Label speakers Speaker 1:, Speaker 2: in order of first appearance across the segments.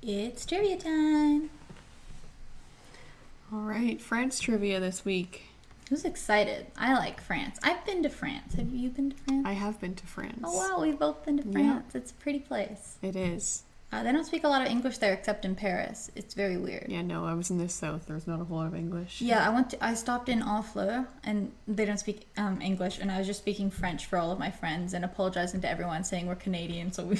Speaker 1: It's trivia time.
Speaker 2: All right, France trivia this week.
Speaker 1: Who's excited? I like France. I've been to France. Have you been to France?
Speaker 2: I have been to France.
Speaker 1: Oh wow, we've both been to France. Yeah. It's a pretty place.
Speaker 2: It is.
Speaker 1: They don't speak a lot of English there except in Paris. It's very weird.
Speaker 2: Yeah, no, I was in the south. There's not a whole lot of English.
Speaker 1: Yeah, I stopped in Honfleur, and they don't speak English, and I was just speaking French for all of my friends and apologizing to everyone, saying we're Canadian, so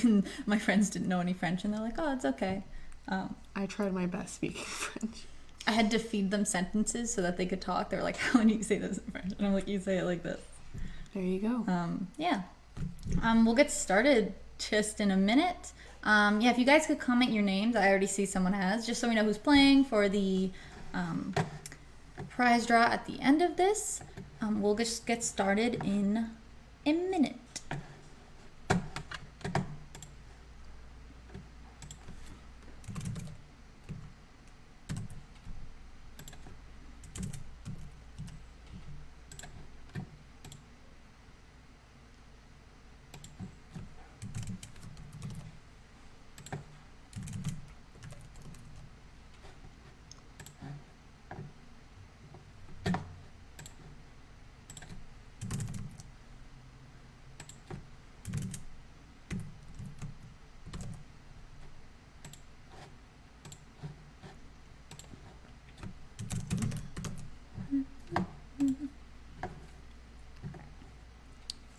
Speaker 1: my friends didn't know any French, and they're like, oh, it's okay.
Speaker 2: I tried my best speaking French.
Speaker 1: I had to feed them sentences so that they could talk. They were like, how do you say this in French? And I'm like, you say it like this.
Speaker 2: There you go.
Speaker 1: Yeah. We'll get started just in a minute. Yeah, if you guys could comment your names, I already see someone has, just so we know who's playing for the prize draw at the end of this. We'll just get started in a minute.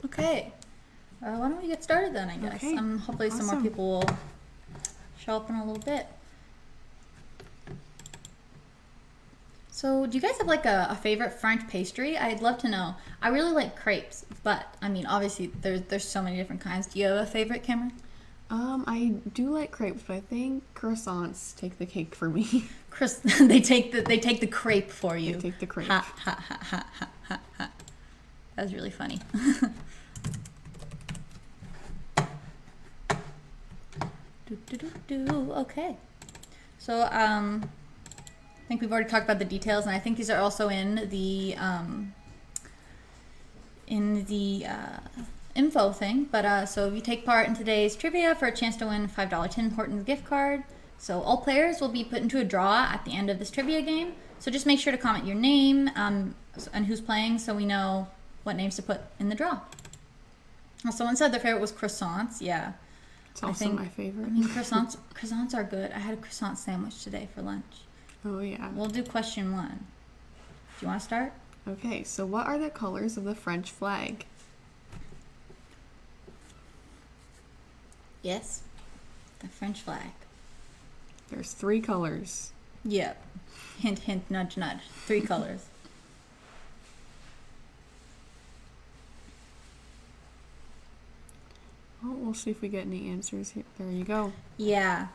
Speaker 1: Okay, why don't we get started then, I guess.
Speaker 2: Okay.
Speaker 1: Hopefully some more people will show up in a little bit. So do you guys have like a favorite French pastry? I'd love to know. I really like crepes, but I mean, obviously there's so many different kinds. Do you have a favorite, Cameron?
Speaker 2: I do like crepes, but I think croissants take the cake for me.
Speaker 1: They take the crepe for you.
Speaker 2: They take the crepe.
Speaker 1: Ha ha ha ha ha ha ha. That was really funny. Okay. So I think we've already talked about the details, and I think these are also in the info thing. But so if you take part in today's trivia for a chance to win a $5 Tim Hortons gift card. So all players will be put into a draw at the end of this trivia game. So just make sure to comment your name and who's playing, so we know what names to put in the draw. Well, someone said their favorite was croissants. Yeah.
Speaker 2: It's also my favorite.
Speaker 1: I mean, croissants are good. I had a croissant sandwich today for lunch.
Speaker 2: Oh, yeah.
Speaker 1: We'll do question 1. Do you want to start?
Speaker 2: Okay, so what are the colors of the French flag?
Speaker 1: Yes. The French flag.
Speaker 2: There's 3 colors.
Speaker 1: Yep. Hint, hint, nudge, nudge. 3 colors.
Speaker 2: Oh, we'll see if we get any answers here. There you go.
Speaker 1: Yeah.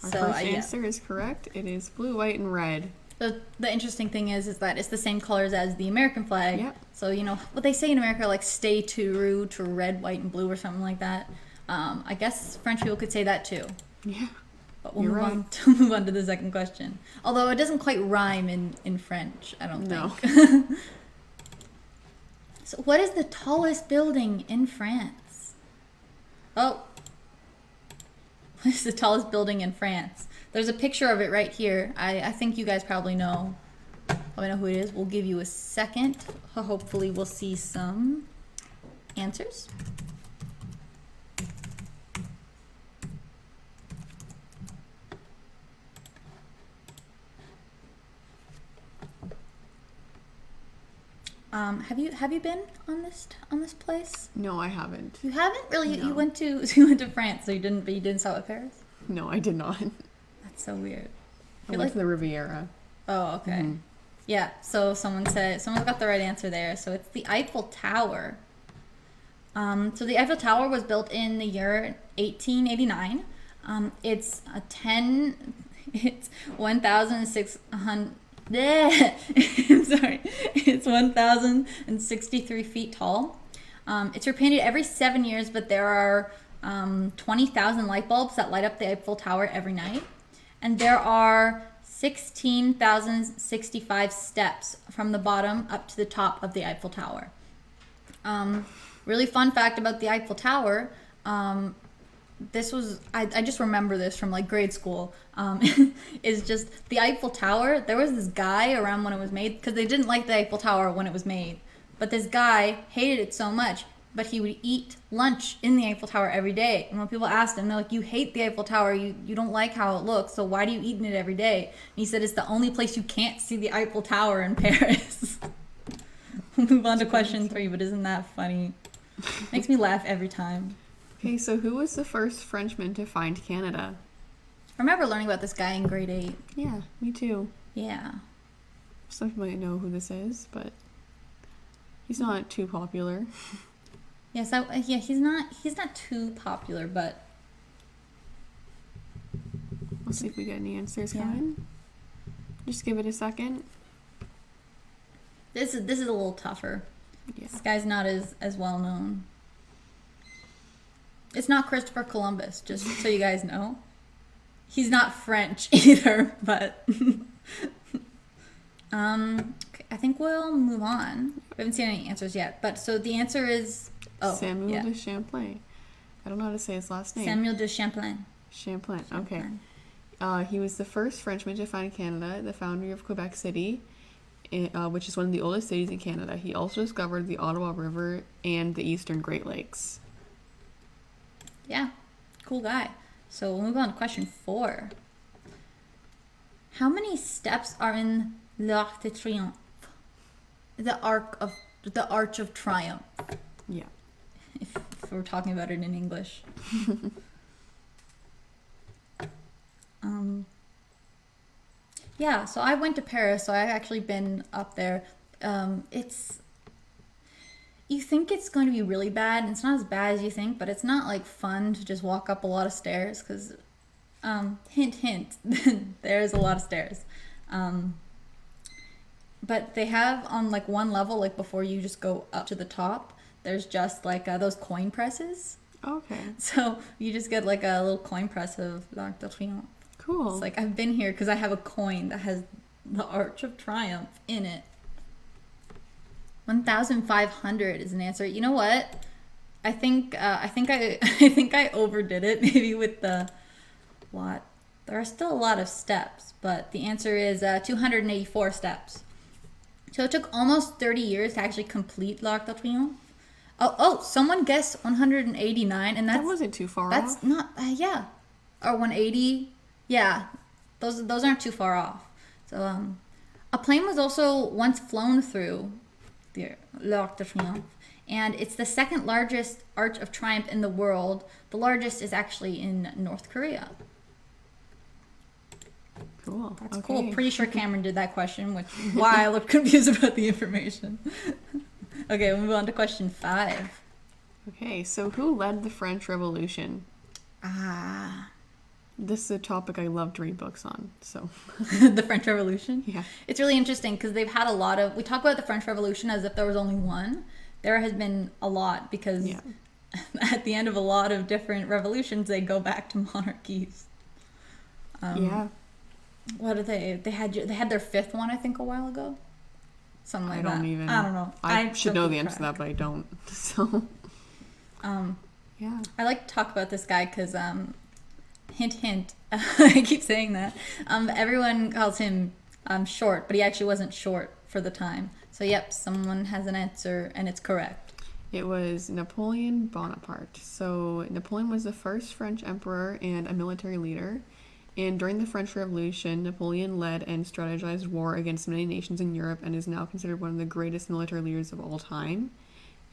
Speaker 2: Our first answer is correct. It is blue, white, and red.
Speaker 1: The interesting thing is that it's the same colors as the American flag.
Speaker 2: Yep.
Speaker 1: So, you know, what they say in America, like stay true to red, white, and blue or something like that. I guess French people could say that too.
Speaker 2: Yeah.
Speaker 1: But we'll move on to the second question. Although it doesn't quite rhyme in French, I don't think. So what is the tallest building in France? Oh. What is the tallest building in France? There's a picture of it right here. I think you guys probably know who it is. We'll give you a second. Hopefully we'll see some answers. Have you been on this place?
Speaker 2: No, I haven't.
Speaker 1: You haven't? Really?
Speaker 2: No.
Speaker 1: You went to France, so you didn't stop at Paris?
Speaker 2: No, I did not.
Speaker 1: That's so weird.
Speaker 2: I went to the Riviera.
Speaker 1: Oh, okay. Mm-hmm. Yeah, so someone's got the right answer there. So it's the Eiffel Tower. So the Eiffel Tower was built in the year 1889. It's 1,600. Sorry, it's 1,063 feet tall. It's repainted every 7 years, but there are 20,000 light bulbs that light up the Eiffel Tower every night, and there are 16,065 steps from the bottom up to the top of the Eiffel Tower. Really fun fact about the Eiffel Tower, this was, I just remember this from like grade school, is just the Eiffel Tower. There was this guy around when it was made, because they didn't like the Eiffel Tower when it was made, but this guy hated it so much, but he would eat lunch in the Eiffel Tower every day. And when people asked him, they're like, you hate the Eiffel Tower, you don't like how it looks, so why do you eat in it every day? And he said it's the only place you can't see the Eiffel Tower in Paris. We'll move on to question 3, but isn't that funny? Makes me laugh every time.
Speaker 2: Okay, so who was the first Frenchman to find Canada?
Speaker 1: I remember learning about this guy in grade 8.
Speaker 2: Yeah, me too.
Speaker 1: Yeah.
Speaker 2: Some people might know who this is, but he's not too popular.
Speaker 1: Yes, he's not too popular, but
Speaker 2: Let's see if we get any answers
Speaker 1: Yeah.
Speaker 2: coming. Just give it a second.
Speaker 1: this is a little tougher.
Speaker 2: Yeah.
Speaker 1: This guy's not as well known. It's not Christopher Columbus, just so you guys know. He's not French either, but okay, I think we'll move on. We haven't seen any answers yet, but so the answer is
Speaker 2: Samuel de Champlain. I don't know how to say his last name.
Speaker 1: Samuel de Champlain.
Speaker 2: Champlain. Okay. He was the first Frenchman to find Canada, the founder of Quebec City, which is one of the oldest cities in Canada. He also discovered the Ottawa River and the Eastern Great Lakes.
Speaker 1: Yeah, cool guy. So we'll move on to question 4. How many steps are in L'Arc de Triomphe? The Arch of Triumph.
Speaker 2: Yeah.
Speaker 1: If we're talking about it in English. Yeah, so I went to Paris, so I've actually been up there. You think it's going to be really bad, and it's not as bad as you think, but it's not like fun to just walk up a lot of stairs, because hint hint, there's a lot of stairs. But they have on like one level, like before you just go up to the top, there's just like those coin presses.
Speaker 2: Okay.
Speaker 1: So you just get like a little coin press of L'Arc de Triomphe.
Speaker 2: Cool.
Speaker 1: It's like, I've been here because I have a coin that has the Arch of Triumph in it. 1,500 is an answer. You know what? I think I overdid it, maybe with the lot. There are still a lot of steps, but the answer is 284 steps. So it took almost 30 years to actually complete L'Arc de Triomphe. Oh, someone guessed 189, and
Speaker 2: that wasn't too far off.
Speaker 1: That's not, yeah. Or 180. Yeah, those aren't too far off. So a plane was also once flown through the L'Arc de Triomphe, and it's the second largest Arch of Triumph in the world. The largest is actually in North Korea.
Speaker 2: Cool.
Speaker 1: That's
Speaker 2: okay.
Speaker 1: cool. Pretty sure Cameron did that question, which is why I looked confused about the information. Okay, we'll move on to question 5.
Speaker 2: Okay, so who led the French Revolution? This is a topic I love to read books on, so.
Speaker 1: The French Revolution?
Speaker 2: Yeah.
Speaker 1: It's really interesting because they've had a lot of, we talk about the French Revolution as if there was only one. There has been a lot because at the end of a lot of different revolutions, they go back to monarchies.
Speaker 2: Yeah.
Speaker 1: What are they? They had their 5th one, I think, a while ago. Something like that. I don't know.
Speaker 2: I should know the answer to that, but I don't. So. Yeah.
Speaker 1: I like to talk about this guy because, hint, hint. I keep saying that. Everyone calls him short, but he actually wasn't short for the time. So, yep, someone has an answer, and it's correct.
Speaker 2: It was Napoleon Bonaparte. So Napoleon was the first French emperor and a military leader. And during the French Revolution, Napoleon led and strategized war against many nations in Europe and is now considered one of the greatest military leaders of all time.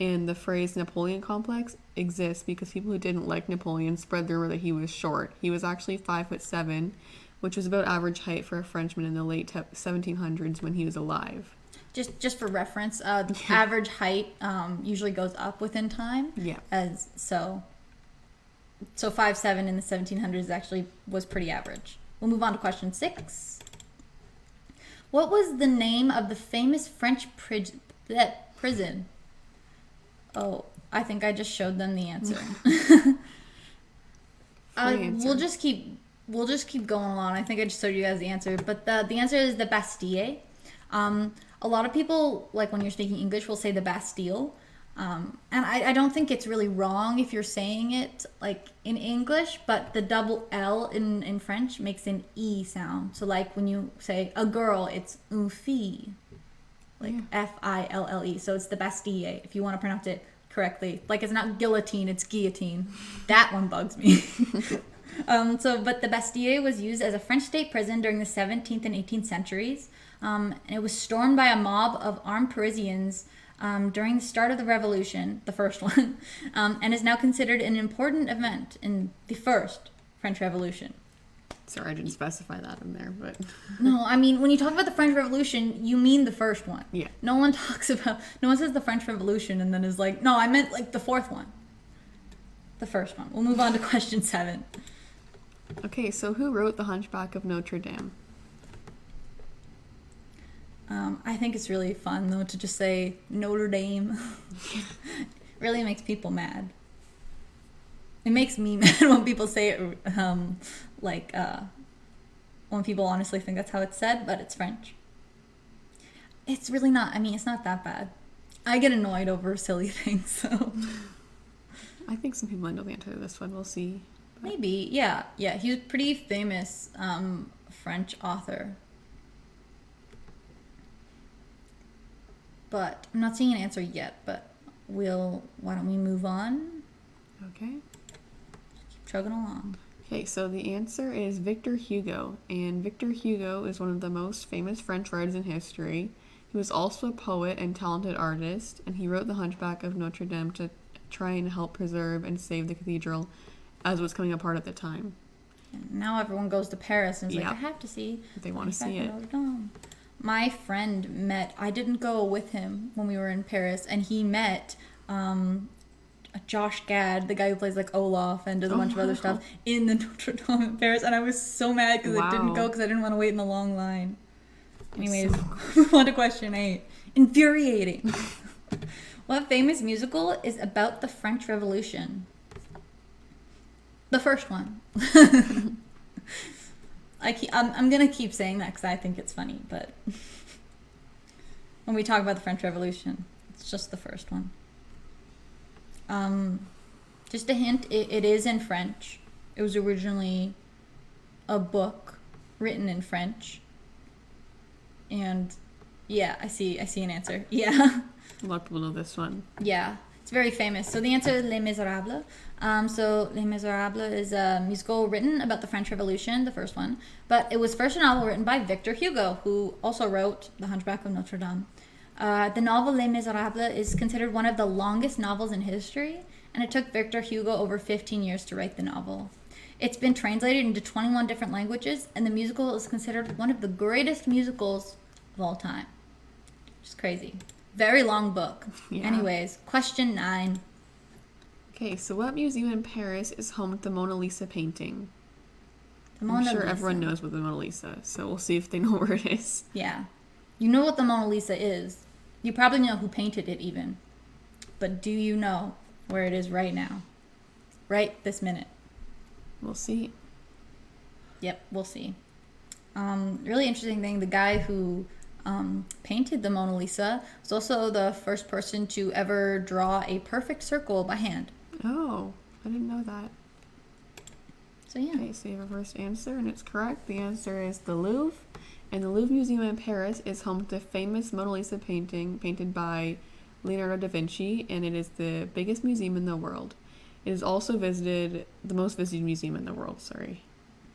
Speaker 2: And the phrase Napoleon complex exists because people who didn't like Napoleon spread the rumor that he was short. He was actually 5'7", which was about average height for a Frenchman in the late 1700s when he was alive.
Speaker 1: Just for reference, average height usually goes up within time.
Speaker 2: Yeah.
Speaker 1: So 5'7" in the 1700s actually was pretty average. We'll move on to question 6. What was the name of the famous French prison? Oh, I think I just showed them the answer. We'll just keep going along. I think I just showed you guys the answer, but the answer is the Bastille. A lot of people, like when you're speaking English, will say the Bastille. And I don't think it's really wrong if you're saying it like in English, but the double L in French makes an E sound. So like when you say a girl, it's une fille, like Fille. So it's the Bastille if you want to pronounce it correctly. Like it's not guillotine, it's guillotine. That one bugs me. But the Bastille was used as a French state prison during the 17th and 18th centuries. And it was stormed by a mob of armed Parisians during the start of the revolution, the first one, and is now considered an important event in the first French Revolution.
Speaker 2: Sorry, I didn't specify that in there, but...
Speaker 1: No, I mean, when you talk about the French Revolution, you mean the first one.
Speaker 2: Yeah.
Speaker 1: No one says the French Revolution and then is like, no, I meant like the fourth one. The first one. We'll move on to question 7.
Speaker 2: Okay, so who wrote The Hunchback of Notre Dame?
Speaker 1: I think it's really fun, though, to just say Notre Dame. Really makes people mad. It makes me mad when people say it, when people honestly think that's how it's said, but it's French. It's really not, I mean, it's not that bad. I get annoyed over silly things, so.
Speaker 2: I think some people might know the answer to this one. We'll see. But...
Speaker 1: Maybe, yeah. Yeah, he was a pretty famous French author. But I'm not seeing an answer yet, but why don't we move on?
Speaker 2: Okay.
Speaker 1: Keep chugging along.
Speaker 2: Okay, so the answer is Victor Hugo, and Victor Hugo is one of the most famous French writers in history. He was also a poet and talented artist, and he wrote The Hunchback of Notre Dame to try and help preserve and save the cathedral as it was coming apart at the time.
Speaker 1: And now everyone goes to Paris and is like, I have to see.
Speaker 2: They want to see it.
Speaker 1: My friend I didn't go with him when we were in Paris, and he met Josh Gad, the guy who plays like Olaf and does a bunch of other stuff, in the Notre Dame in Paris, and I was so mad because I didn't go because I didn't want to wait in the long line. Anyways, move on to question 8. Infuriating. What famous musical is about the French Revolution? The first one. I'm going to keep saying that because I think it's funny, but when we talk about the French Revolution, it's just the first one. Just a hint, it is in French. It was originally a book written in French. And yeah, I see an answer. Yeah.
Speaker 2: A lot of people know this one.
Speaker 1: Yeah. It's very famous. So the answer is Les Miserables. So Les Miserables is a musical written about the French Revolution, the first one. But it was first a novel written by Victor Hugo, who also wrote The Hunchback of Notre Dame. The novel Les Miserables is considered one of the longest novels in history, and it took Victor Hugo over 15 years to write the novel. It's been translated into 21 different languages, and the musical is considered one of the greatest musicals of all time. Which is crazy. Very long book. Yeah. Anyways, question 9.
Speaker 2: Okay, so what museum in Paris is home to the Mona Lisa painting?
Speaker 1: I'm
Speaker 2: sure everyone knows what the Mona Lisa is, so we'll see if they know where it is.
Speaker 1: Yeah. You know what the Mona Lisa is. You probably know who painted it even. But do you know where it is right now? Right this minute.
Speaker 2: We'll see.
Speaker 1: Yep, we'll see. Really interesting thing, the guy who painted the Mona Lisa was also the first person to ever draw a perfect circle by hand.
Speaker 2: Oh, I didn't know that.
Speaker 1: So yeah.
Speaker 2: Okay, so you have a first answer, and it's correct. The answer is the Louvre. And the Louvre Museum in Paris is home to the famous Mona Lisa painting painted by Leonardo da Vinci, and it is the biggest museum in the world. It is also the most visited museum in the world,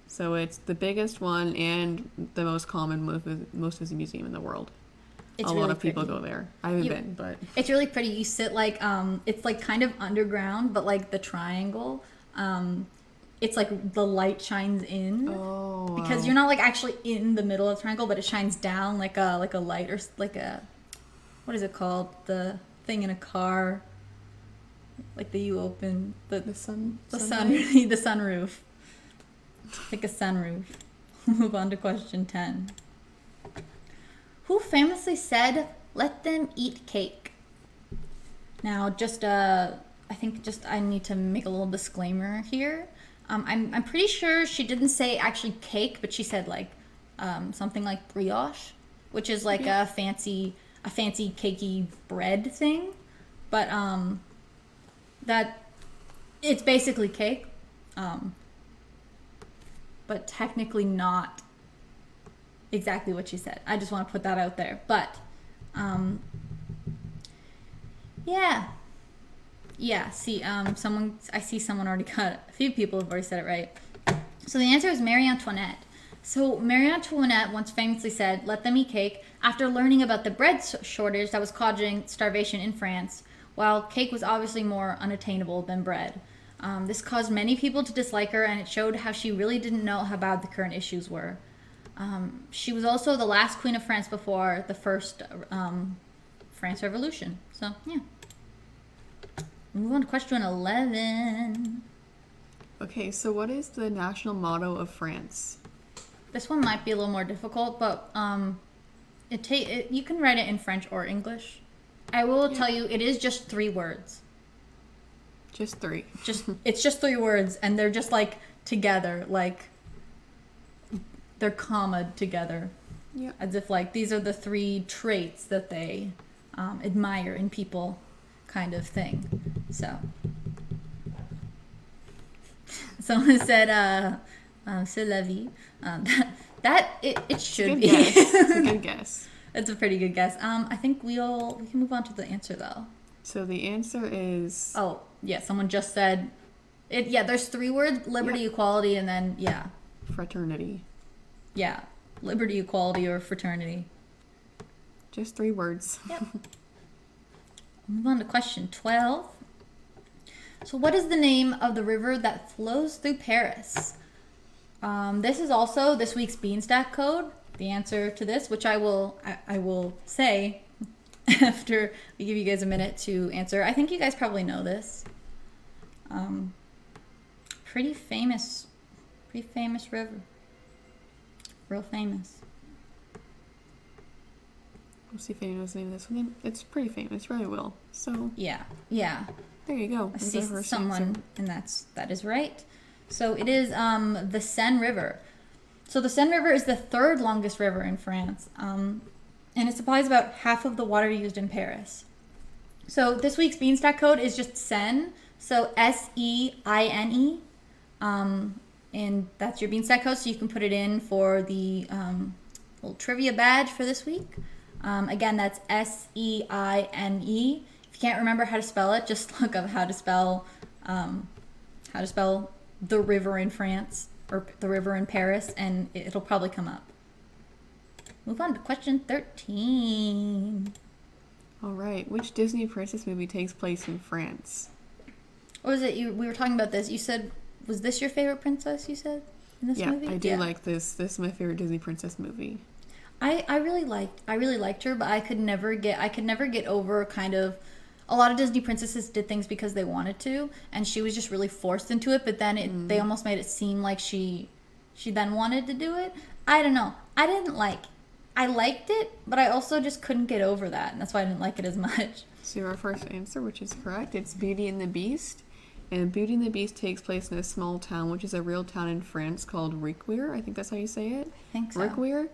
Speaker 2: So it's the biggest one and the most common, most visited museum in the world.
Speaker 1: It's
Speaker 2: a
Speaker 1: really
Speaker 2: lot of people
Speaker 1: pretty.
Speaker 2: go there. I haven't been, but...
Speaker 1: It's really pretty. You sit like, it's like kind of underground, but like the triangle, it's like the light shines in.
Speaker 2: Oh,
Speaker 1: because you're not like actually in the middle of the triangle, but it shines down like a light, or like a, what is it called? The thing in a car, like you open the sunroof, like a sunroof. Move on to question 10. Who famously said, "Let them eat cake"? Now, I need to make a little disclaimer here. I'm pretty sure she didn't say actually cake, but she said like something like brioche, which is like a fancy cakey bread thing. but that it's basically cake, but technically not exactly what she said. I just want to put that out there. But yeah. See, I see someone already got it. A few people have already said it right. So the answer is Marie Antoinette. So Marie Antoinette once famously said, "Let them eat cake," after learning about the bread shortage that was causing starvation in France, while cake was obviously more unattainable than bread. This caused many people to dislike her, and it showed how she really didn't know how bad the current issues were. She was also the last queen of France before the first France Revolution. So, yeah. Move on to question 11.
Speaker 2: Okay, so what is the national motto of France?
Speaker 1: This one might be a little more difficult, but you can write it in French or English. I will tell you, it is just 3 words.
Speaker 2: Just 3.
Speaker 1: It's just 3 words, and they're just like together, like they're commaed together.
Speaker 2: Yeah.
Speaker 1: As if like these are the 3 traits that they admire in people, kind of thing. So someone said c'est la vie. It should be.
Speaker 2: It's a good guess.
Speaker 1: It's a pretty good guess. I think we can move on to the answer though.
Speaker 2: So the answer is...
Speaker 1: Oh, yeah, someone just said it. Yeah, there's 3 words: liberty, equality, and then
Speaker 2: fraternity.
Speaker 1: Yeah, liberty, equality, or fraternity.
Speaker 2: Just 3 words.
Speaker 1: Yep. Move on to question 12. So what is the name of the river that flows through Paris? This is also this week's Beanstack code. The answer to this, which I will say after we give you guys a minute to answer. I think you guys probably know this. Pretty famous river. Real famous.
Speaker 2: We'll see if anyone knows the name of this one. It's pretty famous, really will. So
Speaker 1: yeah.
Speaker 2: There you go.
Speaker 1: I see someone, and that is right. So it is the Seine River. So the Seine River is the 3rd longest river in France, and it supplies about half of the water used in Paris. So this week's Beanstack code is just Seine, so SEINE, and that's your Beanstack code. So you can put it in for the little trivia badge for this week. Again, that's SEINE. If you can't remember how to spell it, just look up how to spell the river in France or the river in Paris, and it'll probably come up. Move on to question 13.
Speaker 2: All right. Which Disney princess movie takes place in France?
Speaker 1: What was it? We were talking about this. You said, was this your favorite princess, you said, in this movie?
Speaker 2: I do like this. This is my favorite Disney princess movie.
Speaker 1: I really liked her, but I could never get over kind of a lot of Disney princesses did things because they wanted to, and she was just really forced into it, but then they almost made it seem like she then wanted to do it. I don't know. I liked it, but I also just couldn't get over that, and that's why I didn't like it as much.
Speaker 2: So your first answer, which is correct, it's Beauty and the Beast. And Beauty and the Beast takes place in a small town, which is a real town in France called Riquier. I think that's how you say it.
Speaker 1: I think so.
Speaker 2: Riquier.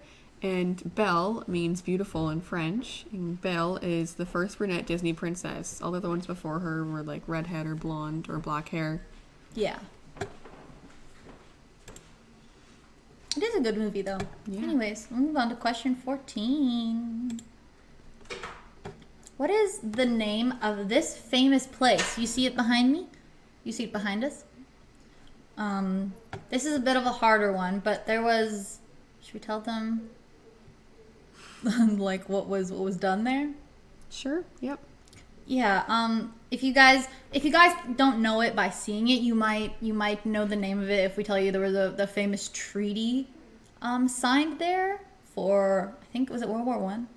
Speaker 2: And Belle means beautiful in French. And Belle is the first brunette Disney princess. All the other ones before her were like redhead or blonde or black hair.
Speaker 1: Yeah. It is a good movie, though. Yeah. Anyways, we'll move on to question 14. What is the name of this famous place? You see it behind me? You see it behind us? This is a bit of a harder one, but there was... Should we tell them like what was done there?
Speaker 2: Sure. Yep.
Speaker 1: Yeah. If you guys don't know it by seeing it, you might know the name of it if we tell you there was the famous treaty signed there for, I think, was it World War One?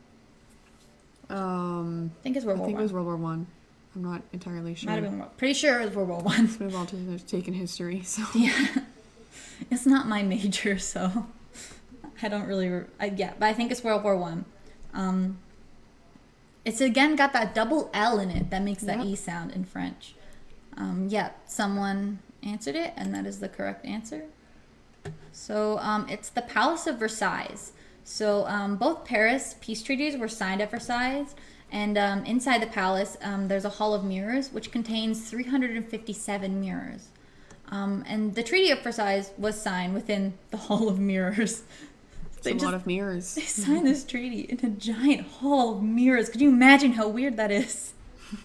Speaker 2: I
Speaker 1: think it's World War One.
Speaker 2: I think it was World War One. I'm not entirely sure.
Speaker 1: Might have been pretty sure it was World War One.
Speaker 2: Let's move on to taking history. So
Speaker 1: yeah, it's not my major, so I don't really. But I think it's World War One. It's again got that double L in it that makes that E sound in French. Someone answered it, and that is the correct answer. So it's the Palace of Versailles. So both Paris peace treaties were signed at Versailles, And inside the palace, there's a hall of mirrors, which contains 357 mirrors. And the Treaty of Versailles was signed within the hall of mirrors.
Speaker 2: It's a lot of mirrors.
Speaker 1: They signed this treaty in a giant hall of mirrors. Could you imagine how weird that is?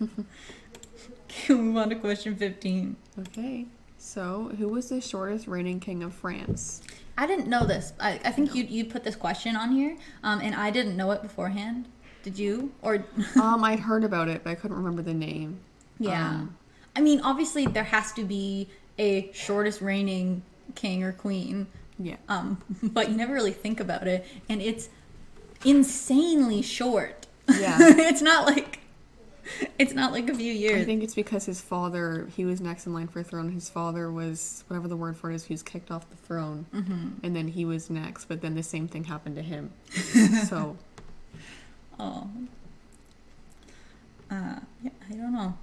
Speaker 1: Okay, we'll move on to question 15.
Speaker 2: Okay. So, who was the shortest reigning king of France?
Speaker 1: I didn't know this. I think you put this question on here, and I didn't know it beforehand. Did you? Or
Speaker 2: I'd heard about it, but I couldn't remember the name.
Speaker 1: Yeah. I mean, obviously there has to be a shortest reigning king or queen.
Speaker 2: Yeah.
Speaker 1: But you never really think about it, and it's insanely short.
Speaker 2: Yeah.
Speaker 1: It's not like a few years.
Speaker 2: I think it's because his father, he was next in line for a throne. His father was, whatever the word for it is, he was kicked off the throne. Mm-hmm. And then he was next, but then the same thing happened to him. So.
Speaker 1: Oh. Yeah, I don't know.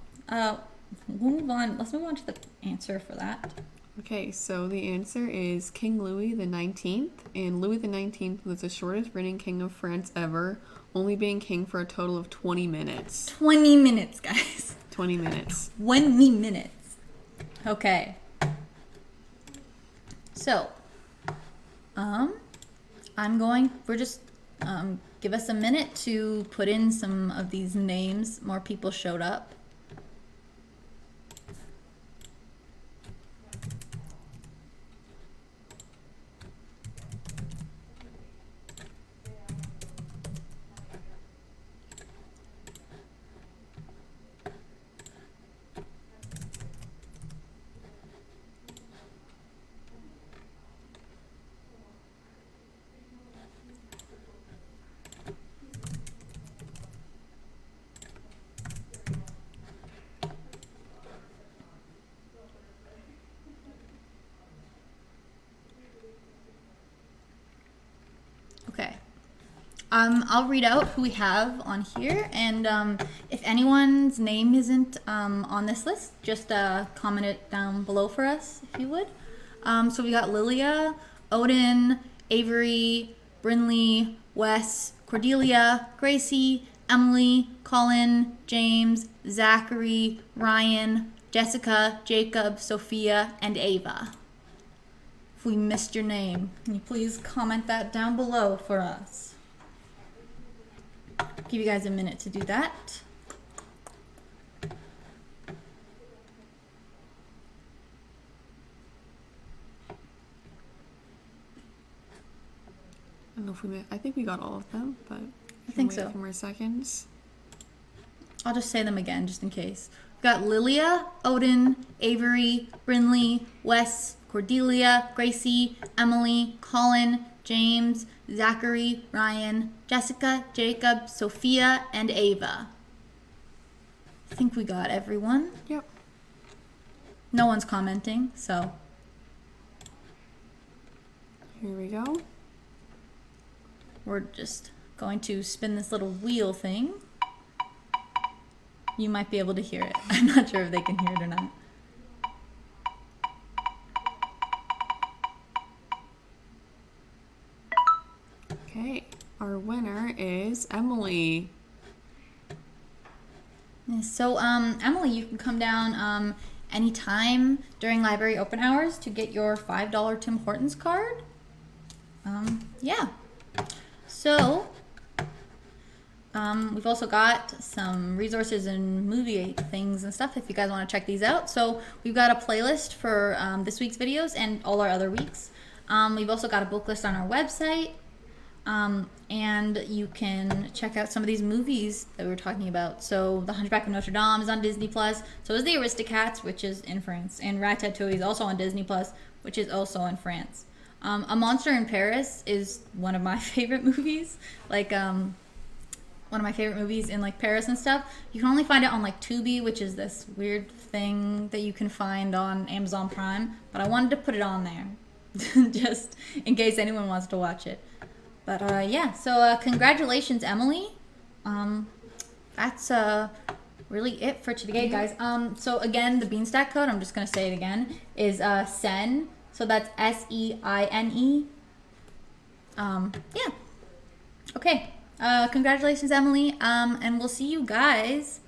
Speaker 1: We'll move on. Let's move on to the answer for that.
Speaker 2: Okay, so the answer is King Louis the 19th, and Louis the 19th was the shortest reigning king of France ever, only being king for a total of 20 minutes.
Speaker 1: 20 minutes, guys.
Speaker 2: 20 minutes.
Speaker 1: 20 minutes. Okay. So, we're just, give us a minute to put in some of these names. More people showed up. Okay. I'll read out who we have on here, and if anyone's name isn't on this list, just comment it down below for us, if you would. So we got Lilia, Odin, Avery, Brinley, Wes, Cordelia, Gracie, Emily, Colin, James, Zachary, Ryan, Jessica, Jacob, Sophia, and Ava. If we missed your name, can you please comment that down below for us? Give you guys a minute to do that.
Speaker 2: I don't know if I think we got all of them, but
Speaker 1: I think
Speaker 2: wait
Speaker 1: so.
Speaker 2: A few more seconds.
Speaker 1: I'll just say them again just in case. We've got Lilia, Odin, Avery, Brinley, Wes, Cordelia, Gracie, Emily, Colin, James, Zachary, Ryan, Jessica, Jacob, Sophia, and Ava. I think we got everyone.
Speaker 2: Yep.
Speaker 1: No one's commenting, so.
Speaker 2: Here we go.
Speaker 1: We're just going to spin this little wheel thing. You might be able to hear it. I'm not sure if they can hear it or not.
Speaker 2: Okay, our winner is Emily.
Speaker 1: So, Emily, you can come down anytime during library open hours to get your $5 Tim Hortons card. Yeah. So, we've also got some resources and movie things and stuff if you guys want to check these out. So, we've got a playlist for this week's videos and all our other weeks. We've also got a book list on our website. And you can check out some of these movies that we were talking about. So, The Hunchback of Notre Dame is on Disney+. So is The Aristocats, which is in France. And Ratatouille is also on Disney+, which is also in France. A Monster in Paris is one of my favorite movies. Like, one of my favorite movies in, like, Paris and stuff. You can only find it on, like, Tubi, which is this weird thing that you can find on Amazon Prime. But I wanted to put it on there, just in case anyone wants to watch it. But, yeah, so congratulations, Emily. That's really it for today, guys. So, again, the Beanstack code, I'm just going to say it again, is SEINE. So, that's SEINE. Yeah. Okay. Congratulations, Emily. And we'll see you guys